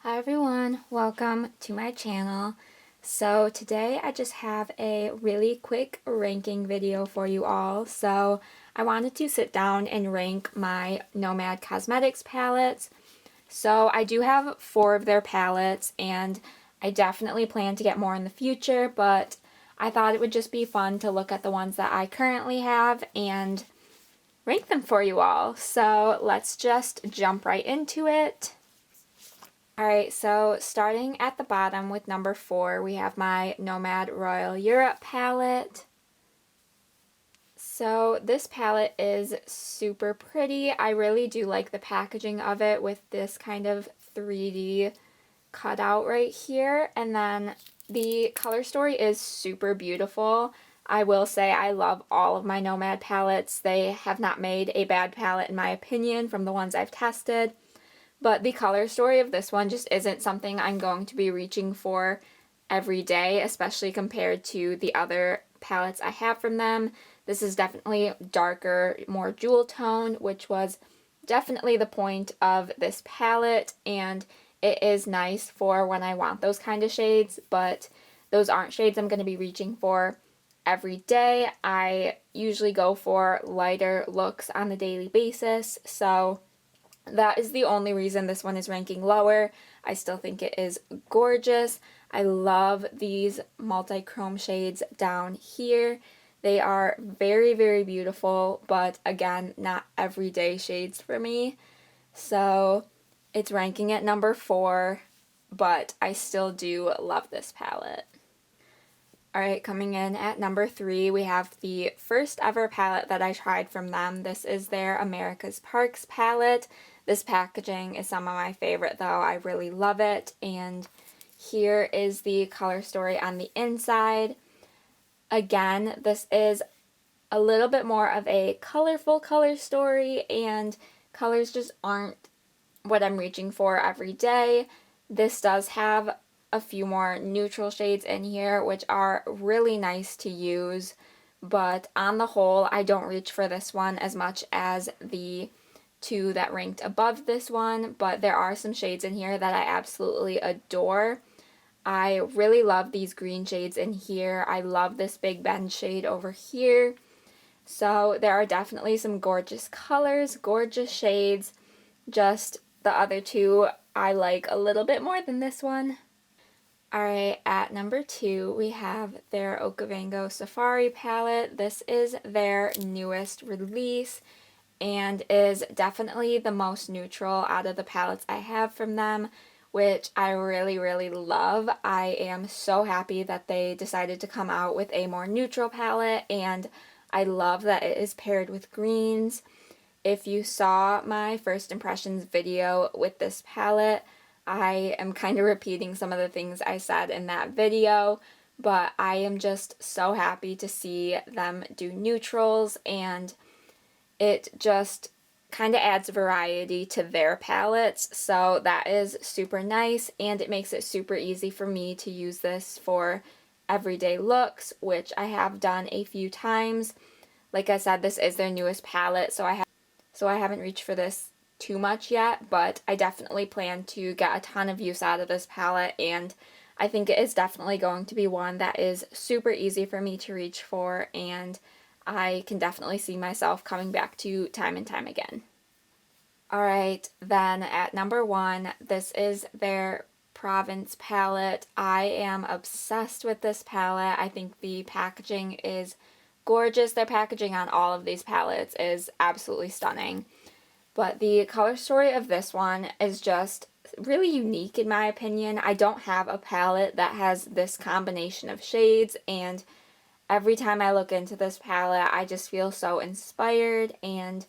Hi everyone, welcome to my channel. So today I just have a really quick ranking video for you all. So I wanted to sit down and rank my Nomad Cosmetics palettes. So I do have 4 of their palettes and I definitely plan to get more in the future, but I thought it would just be fun to look at the ones that I currently have and rank them for you all. So let's just jump right into it. Alright, so starting at the bottom with number 4, we have my Nomad Royal Europe palette. So this palette is super pretty. I really do like the packaging of it with this kind of 3D cutout right here. And then the color story is super beautiful. I will say I love all of my Nomad palettes. They have not made a bad palette in my opinion from the ones I've tested. But the color story of this one just isn't something I'm going to be reaching for every day, especially compared to the other palettes I have from them. This is definitely darker, more jewel tone, which was definitely the point of this palette, and it is nice for when I want those kind of shades, but those aren't shades I'm going to be reaching for every day. I usually go for lighter looks on a daily basis, so that is the only reason this one is ranking lower. I still think it is gorgeous. I love these multi-chrome shades down here. They are very, very beautiful, but again, not everyday shades for me. So it's ranking at number 4, but I still do love this palette. Alright, coming in at number 3, we have the first ever palette that I tried from them. This is their America's Parks palette. This packaging is some of my favorite though. I really love it. And here is the color story on the inside. Again, this is a little bit more of a colorful color story, and colors just aren't what I'm reaching for every day. This does have a few more neutral shades in here, which are really nice to use, but on the whole, I don't reach for this one as much as the 2 that ranked above this one, but there are some shades in here that I absolutely adore. I really love these green shades in here. I love this Big Ben shade over here. So there are definitely some gorgeous colors, gorgeous shades. Just the other 2 I like a little bit more than this one. Alright, at number 2 we have their Okavango Safari palette. This is their newest release and is definitely the most neutral out of the palettes I have from them, which I really, really love. I am so happy that they decided to come out with a more neutral palette, and I love that it is paired with greens. If you saw my first impressions video with this palette, I am kind of repeating some of the things I said in that video, but I am just so happy to see them do neutrals, and it just kind of adds variety to their palettes, so that is super nice, and it makes it super easy for me to use this for everyday looks, which I have done a few times. Like I said, this is their newest palette, so I haven't reached for this too much yet, but I definitely plan to get a ton of use out of this palette, and I think it is definitely going to be one that is super easy for me to reach for, and I can definitely see myself coming back to time and time again. Alright, then at number 1, this is their Provence palette. I am obsessed with this palette. I think the packaging is gorgeous. Their packaging on all of these palettes is absolutely stunning. But the color story of this one is just really unique in my opinion. I don't have a palette that has this combination of shades, and every time I look into this palette, I just feel so inspired, and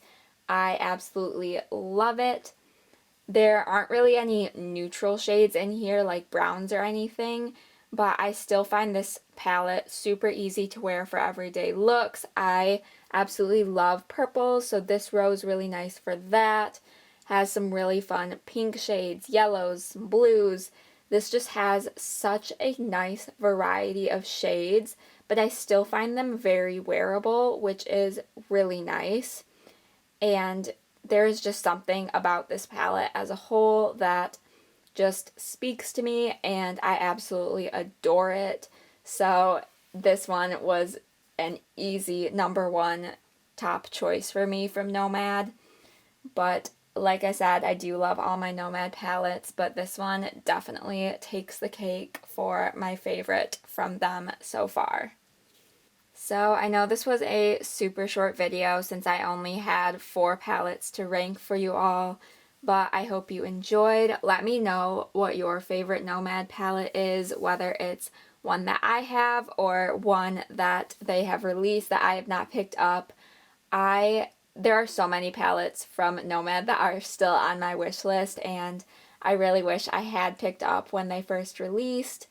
I absolutely love it. There aren't really any neutral shades in here like browns or anything, but I still find this palette super easy to wear for everyday looks. I absolutely love purples, so this row is really nice for that. Has some really fun pink shades, yellows, blues. This just has such a nice variety of shades, but I still find them very wearable, which is really nice. And there's just something about this palette as a whole that just speaks to me, and I absolutely adore it. So this one was an easy #1 top choice for me from Nomad. But like I said, I do love all my Nomad palettes, but this one definitely takes the cake for my favorite from them so far. So I know this was a super short video since I only had 4 palettes to rank for you all, but I hope you enjoyed. Let me know what your favorite Nomad palette is, whether it's one that I have or one that they have released that I have not picked up. There are so many palettes from Nomad that are still on my wish list, and I really wish I had picked up when they first released,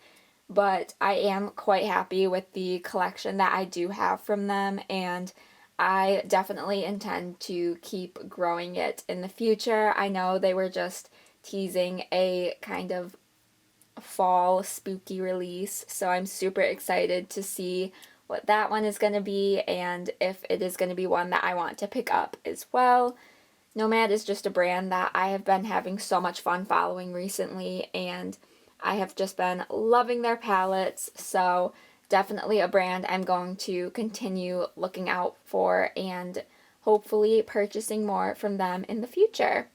but I am quite happy with the collection that I do have from them, and I definitely intend to keep growing it in the future. I know they were just teasing a kind of fall spooky release, so I'm super excited to see what that one is going to be and if it is going to be one that I want to pick up as well. Nomad is just a brand that I have been having so much fun following recently, and I have just been loving their palettes, so definitely a brand I'm going to continue looking out for and hopefully purchasing more from them in the future.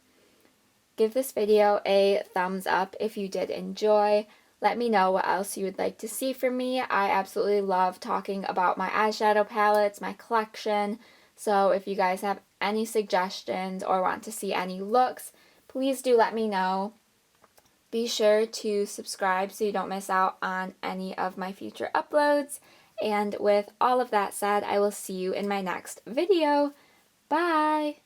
Give this video a thumbs up if you did enjoy. Let me know what else you would like to see from me. I absolutely love talking about my eyeshadow palettes, my collection. So if you guys have any suggestions or want to see any looks, please do let me know. Be sure to subscribe so you don't miss out on any of my future uploads. And with all of that said, I will see you in my next video. Bye!